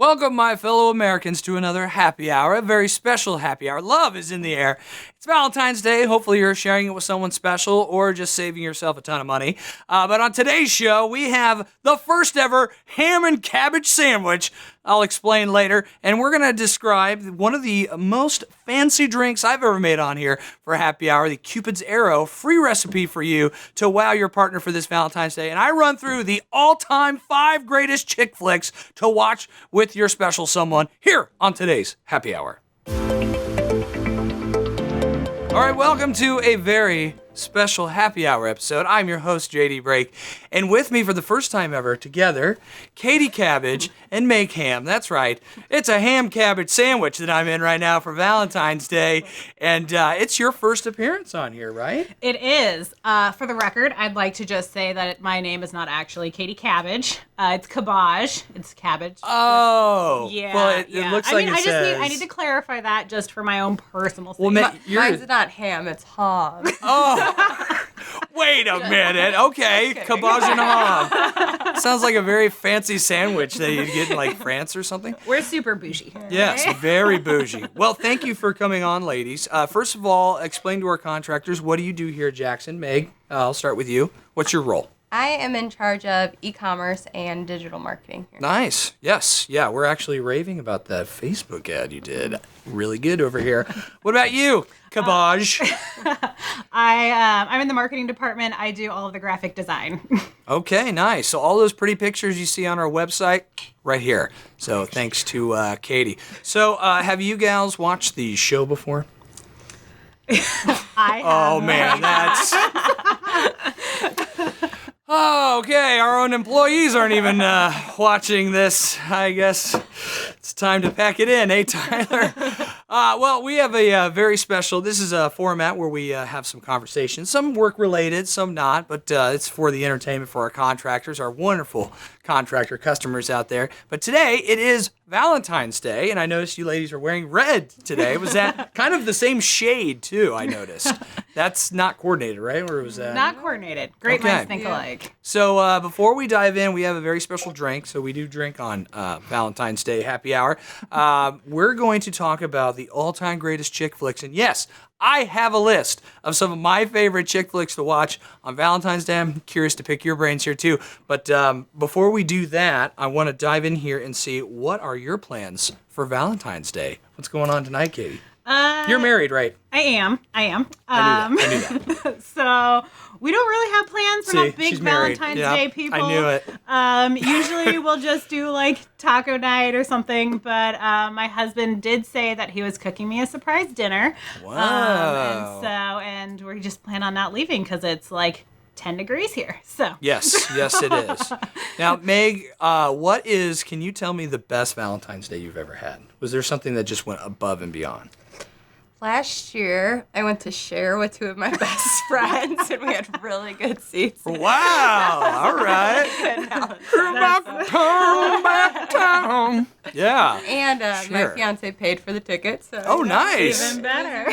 Welcome, my fellow Americans, to another happy hour, a very special happy hour. Love is in the air. It's Valentine's Day. Hopefully you're sharing it with someone special or just saving yourself a ton of money. But on today's show, we have the first ever ham and cabbage sandwich. I'll explain later. And we're going to describe one of the most fancy drinks I've ever made on here for happy hour, the Cupid's Arrow, free recipe for you to wow your partner for this Valentine's Day. And I run through the all-time 5 greatest chick flicks to watch with your special someone here on today's happy hour. All right, welcome to a very special happy hour episode. I'm your host, JD Brake, and with me for the first time ever together, Katie Cabbage and Meg Ham. That's right. It's a ham cabbage sandwich that I'm in right now for Valentine's Day, and it's your first appearance on here, right? It is. For the record, I'd like to just say that my name is not actually Katie Cabbage. It's Cabbage. It's cabbage. Oh. Yeah. Well, it looks like it says... I need to clarify that just for my own personal sake. Well, mine's not ham, it's hog. Oh. Wait a minute. Okay. Cabbage and hog. Sounds like a very fancy sandwich that you'd get in like France or something. We're super bougie. Yes, very bougie. Well, thank you for coming on, ladies. First of all, explain to our contractors, what do you do here at Jackson? Meg, I'll start with you. What's your role? I am in charge of e-commerce and digital marketing here. Nice. Yes. Yeah, we're actually raving about that Facebook ad you did. Really good over here. What about you, Cabbage? I'm in the marketing department. I do all of the graphic design. Okay, nice. So all those pretty pictures you see on our website, right here. So thanks to Katie. So have you gals watched the show before? I have. Oh, man, that's... Oh, okay, our own employees aren't even watching this. I guess it's time to pack it in, eh, Tyler? Well, we have a very special, this is a format where we have some conversations, some work-related, some not, but it's for the entertainment for our contractors, our wonderful contractor customers out there. But today, it is Valentine's Day, and I noticed you ladies are wearing red today. Was that kind of the same shade, too, I noticed? That's not coordinated, right? Or was that? Not coordinated. Great minds think alike. So before we dive in, we have a very special drink. So we do drink on Valentine's Day happy hour. We're going to talk about the all-time greatest chick flicks. And yes, I have a list of some of my favorite chick flicks to watch on Valentine's Day. I'm curious to pick your brains here too. But before we do that, I want to dive in here and see, what are your plans for Valentine's Day? What's going on tonight, Katie? You're married, right? I am. I knew that. So we don't really have plans. We're not big Valentine's Day people. I knew it. Usually we'll just do like taco night or something. But my husband did say that he was cooking me a surprise dinner. Wow. And we just plan on not leaving because it's like 10 degrees here. So yes, it is. Now, Meg, can you tell me the best Valentine's Day you've ever had? Was there something that just went above and beyond? Last year, I went to share with 2 of my best friends, and we had really good seats. Wow! All right. Back town. Yeah. And my Sure. fiance paid for the tickets. So Oh, nice. even better.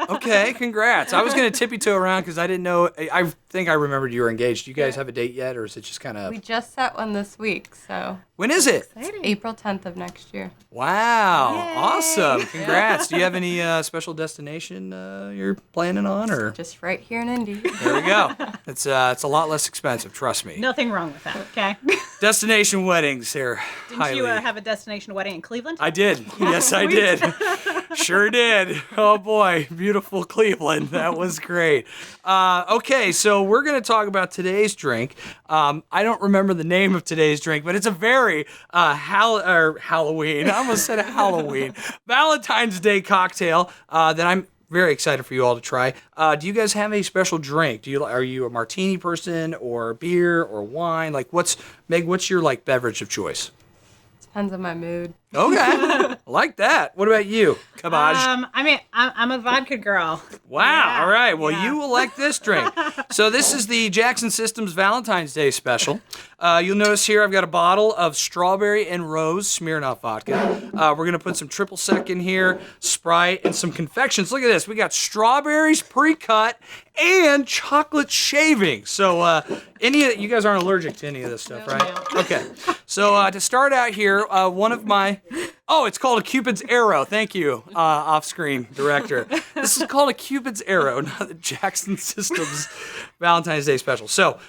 Okay, congrats. I was going to tippy-toe around because I didn't know. I think I remembered you were engaged. Do you guys have a date yet, or is it just kind of... We just set one this week, so When is it? April 10th of next year. Wow. Yay. Awesome. Congrats. Do you have any special destination you're planning on, or... Just right here in Indy. There we go. It's a lot less expensive, trust me. Nothing wrong with that, okay? Destination weddings here. Didn't you have a destination wedding in Cleveland? I did. Yes, I did. Sure did. Oh, boy. Beautiful Cleveland. That was great. Okay, so we're going to talk about today's drink. I don't remember the name of today's drink, but it's a very Halloween. I almost said Halloween. Valentine's Day cocktail that I'm very excited for you all to try. Do you guys have a special drink? Are you a martini person or beer or wine? Like, what's your like beverage of choice? Depends on my mood. Okay, I like that. What about you, Kabaj? I'm a vodka girl. Wow. Yeah, All right. Well, yeah. you will like this drink. So this is the Jackson Systems Valentine's Day special. You'll notice here I've got a bottle of strawberry and rose Smirnoff vodka. We're going to put some triple sec in here, Sprite, and some confections. Look at this. We got strawberries pre-cut and chocolate shavings. So you guys aren't allergic to any of this stuff, right? No. Okay. So to start out here, one of my... Oh, it's called a Cupid's arrow. Thank you, off-screen director. This is called a Cupid's arrow, not the Jackson Systems Valentine's Day special. So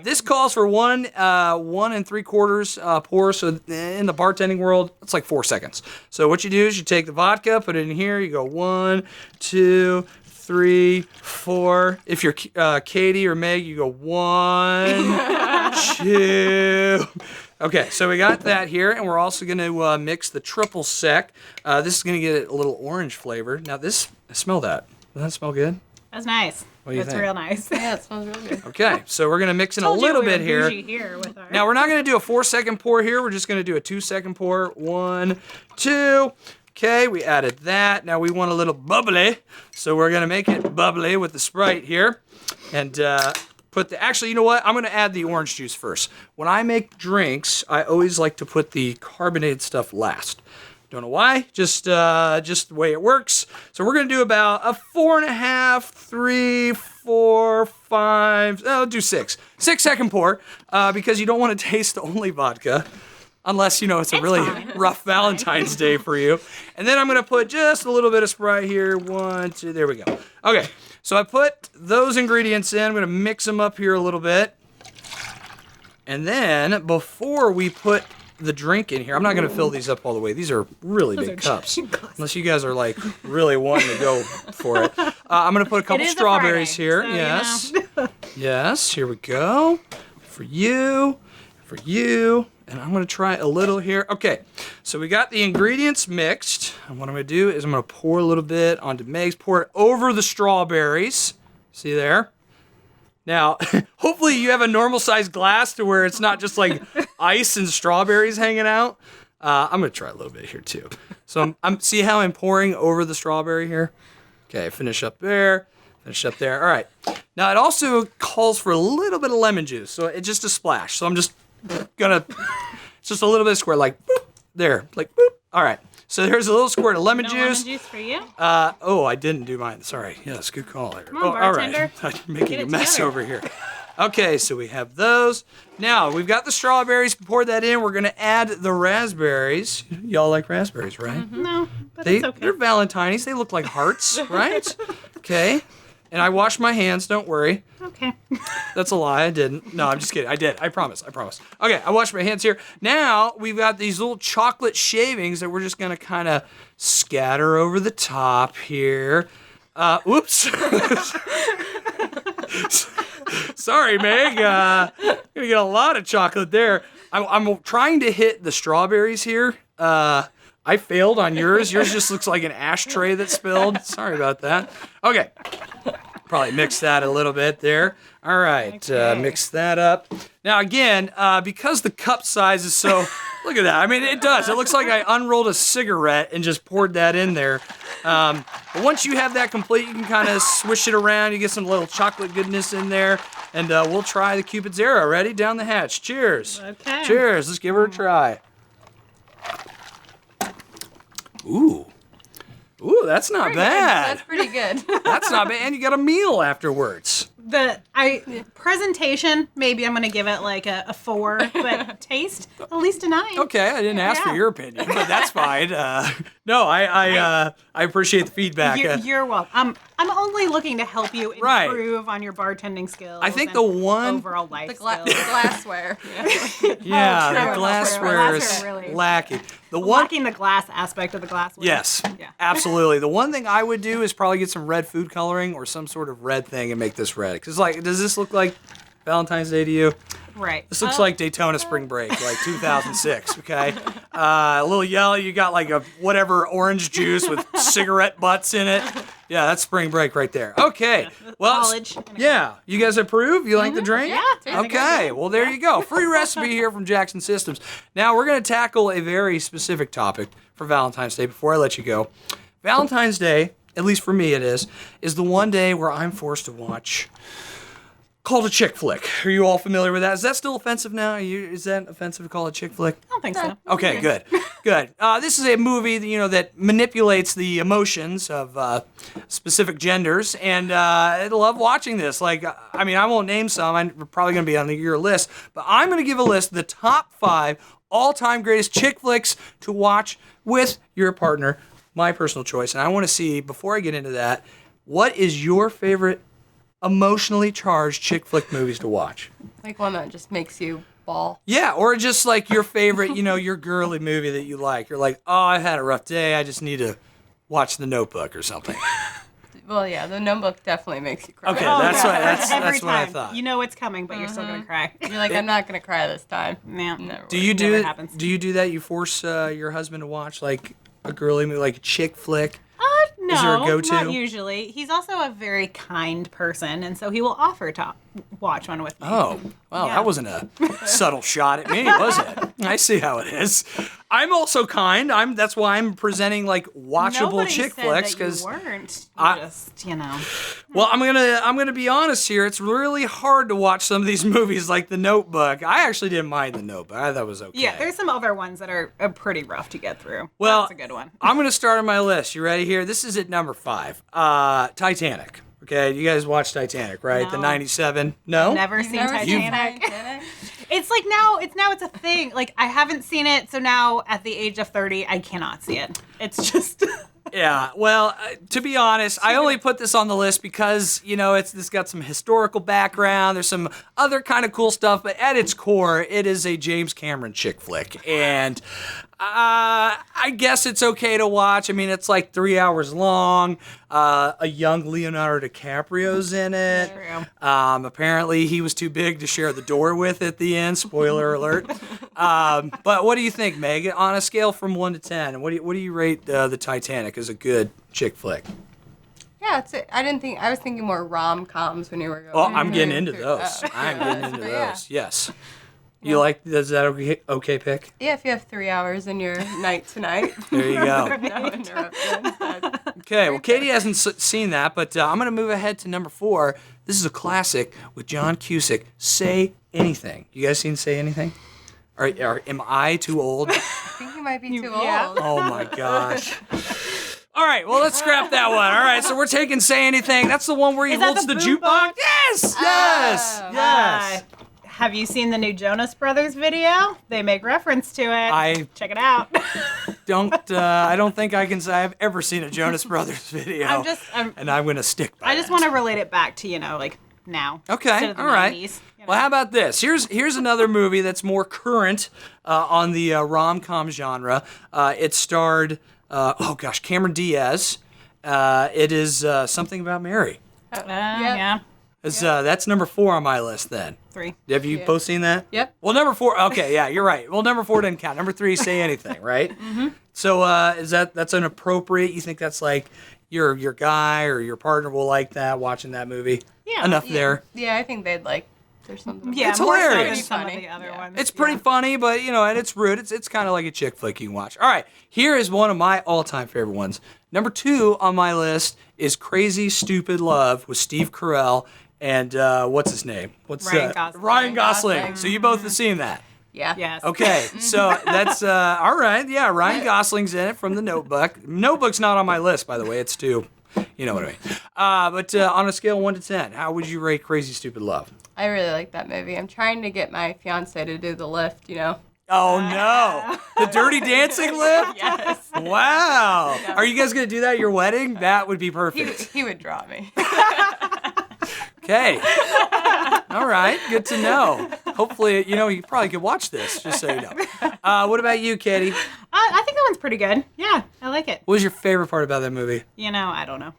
this calls for 1 3/4 pour. So in the bartending world, it's like 4 seconds. So what you do is you take the vodka, put it in here. You go 1, 2, 3, 4. If you're Katie or Meg, you go 1, 2. Okay, so we got that here, and we're also going to mix the triple sec. This is going to get a little orange flavor. Now, smell that. Does that smell good? That's nice. What do you That's think? real nice. Yeah, it smells really good. Okay, so we're going to mix in a Told you little we were bit here. bougie here with our... Now, we're not going to do a 4-second pour here. We're just going to do a 2-second pour. 1, 2. Okay, we added that. Now we want a little bubbly, so we're going to make it bubbly with the Sprite here. And actually, you know what? I'm going to add the orange juice first. When I make drinks, I always like to put the carbonated stuff last. Don't know why, just the way it works. So we're going to do about a 4.5, 3, 4, 5, I'll do 6. 6-second pour, because you don't want to taste only vodka. Unless, it's a really fine. rough Valentine's Day for you. And then I'm going to put just a little bit of Sprite here. 1, 2, there we go. Okay, so I put those ingredients in. I'm going to mix them up here a little bit. And then, before we put the drink in here, I'm not going to fill these up all the way. These are really big cups. Unless you guys are, really wanting to go for it. I'm going to put a couple It is a strawberries Friday, here. so, Yes. Yes, here we go. For you. And I'm going to try a little here. Okay, so we got the ingredients mixed. And what I'm going to do is I'm going to pour a little bit onto Meg's. Pour it over the strawberries. See there? Now, hopefully you have a normal-sized glass to where it's not just like ice and strawberries hanging out. I'm going to try a little bit here too. So see how I'm pouring over the strawberry here? Okay, finish up there. Finish up there. All right. Now, it also calls for a little bit of lemon juice. So it's just a splash. So I'm just it's just a little bit of squirt, like boop, there, like boop. All right, so there's a little squirt of lemon No juice. lemon juice for you? I didn't do mine. Sorry. Yes, good call. Come on, all bartender. right. I'm making Get a it mess together. over here. Okay, so we have those. Now, we've got the strawberries. Pour that in. We're going to add the raspberries. Y'all like raspberries, right? No, but it's okay. They're Valentines. They look like hearts, right? Okay. And I washed my hands. Don't worry. Okay. That's a lie. I didn't. No, I'm just kidding. I did. I promise. Okay, I washed my hands here. Now, we've got these little chocolate shavings that we're just going to kind of scatter over the top here. Oops. Sorry, Meg. Gonna get a lot of chocolate there. I'm trying to hit the strawberries here. I failed on yours. Yours just looks like an ashtray that spilled. Sorry about that. Okay. Probably mix that a little bit there. All right, Okay. mix that up. Now again, because the cup size is so, look at that. I mean, it does. It looks like I unrolled a cigarette and just poured that in there. But once you have that complete, you can kind of swish it around. You get some little chocolate goodness in there. And we'll try the Cupid's arrow. Ready? Down the hatch. Cheers. Okay. Cheers. Let's give her a try. Ooh, that's not bad. That's pretty good. That's not bad. And you got a meal afterwards. Presentation, maybe I'm gonna give it like a 4, but taste at least a 9. Okay, I didn't ask for Yeah. your opinion, but that's fine. No, I appreciate the feedback. You're welcome. I'm only looking to help you Right. improve on your bartending skills. I think and the one- overall life The skills. glassware. Yeah, true. the glassware is Glassware really- lacking. The one, Lacking the glass aspect of the glassware. yes, Yeah. absolutely. The one thing I would do is probably get some red food coloring or some sort of red thing and make this red. Because, does this look like Valentine's Day to you? Right. This looks like Daytona Spring Break, like 2006, okay? A little yellow, you got like a whatever orange juice with cigarette butts in it. Yeah, that's spring break right there. Okay. Well, College. yeah. You guys approve? You like the drink? Yeah. tastes Okay. good. Well, there you go. Free recipe here from Jackson Systems. Now, we're going to tackle a very specific topic for Valentine's Day before I let you go. Valentine's Day, at least for me it is the one day where I'm forced to watch called a chick flick. Are you all familiar with that? Is that still offensive now? Is that offensive to call it chick flick? I don't think so. Okay, good. This is a movie that manipulates the emotions of specific genders, and I love watching this. I won't name some. I'm probably going to be on your list, but I'm going to give a list of the top 5 all-time greatest chick flicks to watch with your partner, my personal choice. And I want to see, before I get into that, what is your favorite emotionally charged chick flick movies to watch? Like one that just makes you bawl. Yeah, or just like your favorite, your girly movie that you like. You're like, oh, I had a rough day. I just need to watch The Notebook or something. Well, yeah, The Notebook definitely makes you cry. Okay, Oh, that's yeah. what I thought. You know it's coming, but you're still gonna cry. You're like, I'm not gonna cry this time. Yeah. Never Do would. you Never happens. do you do that? You force your husband to watch like a girly movie, like a chick flick? No, Is there a go-to? not usually. He's also a very kind person, and so he will offer to watch one with me. Oh, well, Yeah. that wasn't a subtle shot at me, was it? I see how it is. I'm also kind. That's why I'm presenting like watchable Nobody chick said flicks that you because. weren't. You know. Well, I'm gonna be honest here. It's really hard to watch some of these movies, like The Notebook. I actually didn't mind The Notebook. I thought it was okay. Yeah, there's some other ones that are pretty rough to get through. Well, That's a good one. I'm gonna start on my list. You ready here? This is at number 5. Titanic. Okay, you guys watched Titanic, right? The No. '97. No. Never seen Never seen Titanic. Titanic? It's like now it's a thing. Like I haven't seen it, so now at the age of 30, I cannot see it. It's just Yeah, well, to be honest, I only put this on the list because, it's got some historical background. There's some other kind of cool stuff, but at its core, it is a James Cameron chick flick. And I guess it's okay to watch. I mean, it's like 3 hours long. A young Leonardo DiCaprio's in it. True. Apparently, he was too big to share the door with at the end. Spoiler alert. But what do you think, Meg? On a scale from 1 to 10, what do you rate the Titanic as a good chick flick? Yeah, I was thinking more rom-coms when you were going. Oh, I'm getting into through- those. oh. I'm getting into But yeah. those. Yes. You like? Is that okay pick? Yeah, if you have 3 hours in your night tonight. There you go. No interruptions. Okay. Well, Katie hasn't seen that, but I'm gonna move ahead to number 4. This is a classic with John Cusack. Say Anything. You guys seen Say Anything? Or am I too old? I think you might be too yeah. old. Oh my gosh. All right, well, let's scrap that one. All right, so we're taking Say Anything. That's the one where he Is that holds the the boom jukebox. box? Yes. Oh. Yes. Have you seen the new Jonas Brothers video? They make reference to it. I Check it out. I don't think I can say I've ever seen a Jonas Brothers video. And I'm going to stick by I just that. want to relate it back to, like now. Okay, instead of the all right. 90s, Well, how about this? Here's another movie that's more current on the rom-com genre. It starred, Cameron Diaz. It is Something About Mary. Yeah. That's number 4 on my list then. 3. Have you both seen that? Yep. Well, number 4, okay, yeah, you're right. Well, number 4 didn't count. Number 3, Say Anything, right? Mm-hmm. So that's an appropriate, you think that's like your guy or your partner will like that, watching that movie? Yeah. Enough there. Yeah, I think they'd like. There's something. Yeah, It's more so hilarious. than some of Funny. the other ones. It's pretty funny, but at its root, it's kind of like a chick flick you can watch. All right, here is one of my all-time favorite ones. Number 2 on my list is Crazy Stupid Love with Steve Carell and what's his name? Ryan Gosling. Ryan Gosling. Gosling. So you both have seen that. Yeah. Yes. Okay, so that's all right. Yeah, Ryan Gosling's in it from The Notebook. Notebook's not on my list, by the way. It's 2. You know what I mean. But on a scale of 1 to 10, how would you rate Crazy Stupid Love? I really like that movie. I'm trying to get my fiance to do the lift. Oh no, the Dirty Dancing lift? Yes. Wow. Are you guys gonna do that at your wedding? That would be perfect. He would draw me. Okay. All right. Good to know. Hopefully, you probably could watch this, just so you know. What about you, Katie? I think that one's pretty good. Yeah, I like it. What was your favorite part about that movie? I don't know.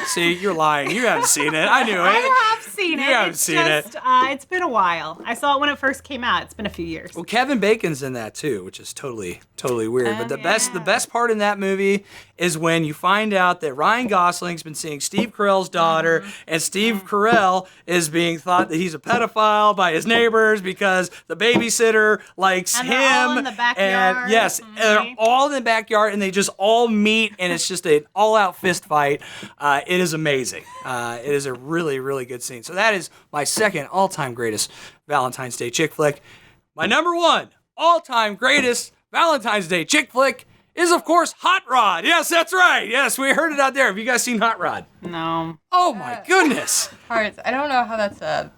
See, you're lying. You haven't seen it. I knew it. I have seen it. You haven't It's seen just, it. It's been a while. I saw it when it first came out. It's been a few years. Well, Kevin Bacon's in that too, which is totally weird. But the best part in that movie is when you find out that Ryan Gosling's been seeing Steve Carell's daughter, and Steve Carell is being thought that he's a pedophile by his neighbors because the babysitter likes And him. they're all in the backyard. And yes, they're all in the backyard, and they just all meet, and it's just an all-out fist fight. It is amazing. It is a really, really good scene. So that is my second all-time greatest Valentine's Day chick flick. My number one all-time greatest Valentine's Day chick flick is, of course, Hot Rod. Yes, that's right. Yes, we heard it out there. Have you guys seen Hot Rod? No. Oh, my goodness. Hearts. I don't know how that's a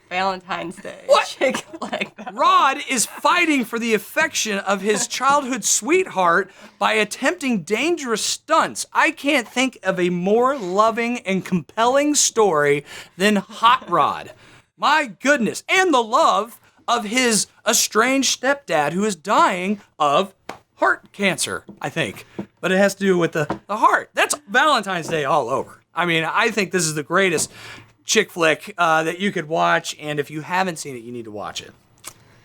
Valentine's Day chick flick. Rod is fighting for the affection of his childhood sweetheart by attempting dangerous stunts. I can't think of a more loving and compelling story than Hot Rod. My goodness. And the love of his estranged stepdad who is dying of heart cancer, I think. But it has to do with the heart. That's Valentine's Day all over. I mean, I think this is the greatest chick flick that you could watch, and if you haven't seen it, you need to watch it.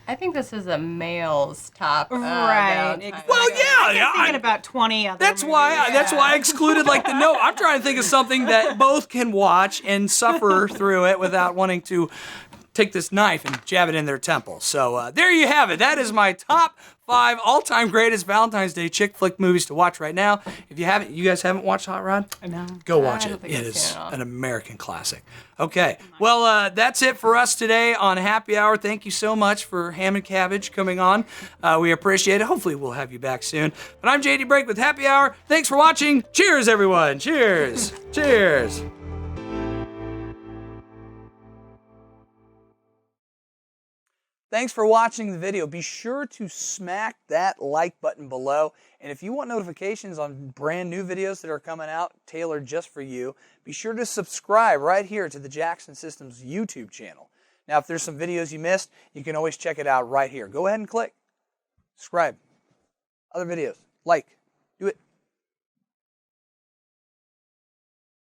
I think this is a male's top. Right. Well, yeah, I'm thinking about 20 other That's why I excluded like the note. I'm trying to think of something that both can watch and suffer through it without wanting to take this knife and jab it in their temple. So there you have it. That is my top 5 all-time greatest Valentine's Day chick flick movies to watch right now. If you guys haven't watched Hot Rod? No. Go watch I it. don't think It I've is seen it all. an American classic. Okay. Well, that's it for us today on Happy Hour. Thank you so much for Ham and Cabbage coming on. We appreciate it. Hopefully we'll have you back soon. But I'm JD Break with Happy Hour. Thanks for watching. Cheers, everyone. Cheers. Cheers. Thanks for watching the video. Be sure to smack that like button below. And if you want notifications on brand new videos that are coming out tailored just for you, be sure to subscribe right here to the Jackson Systems YouTube channel. Now, if there's some videos you missed, you can always check it out right here. Go ahead and click subscribe. Other videos, like.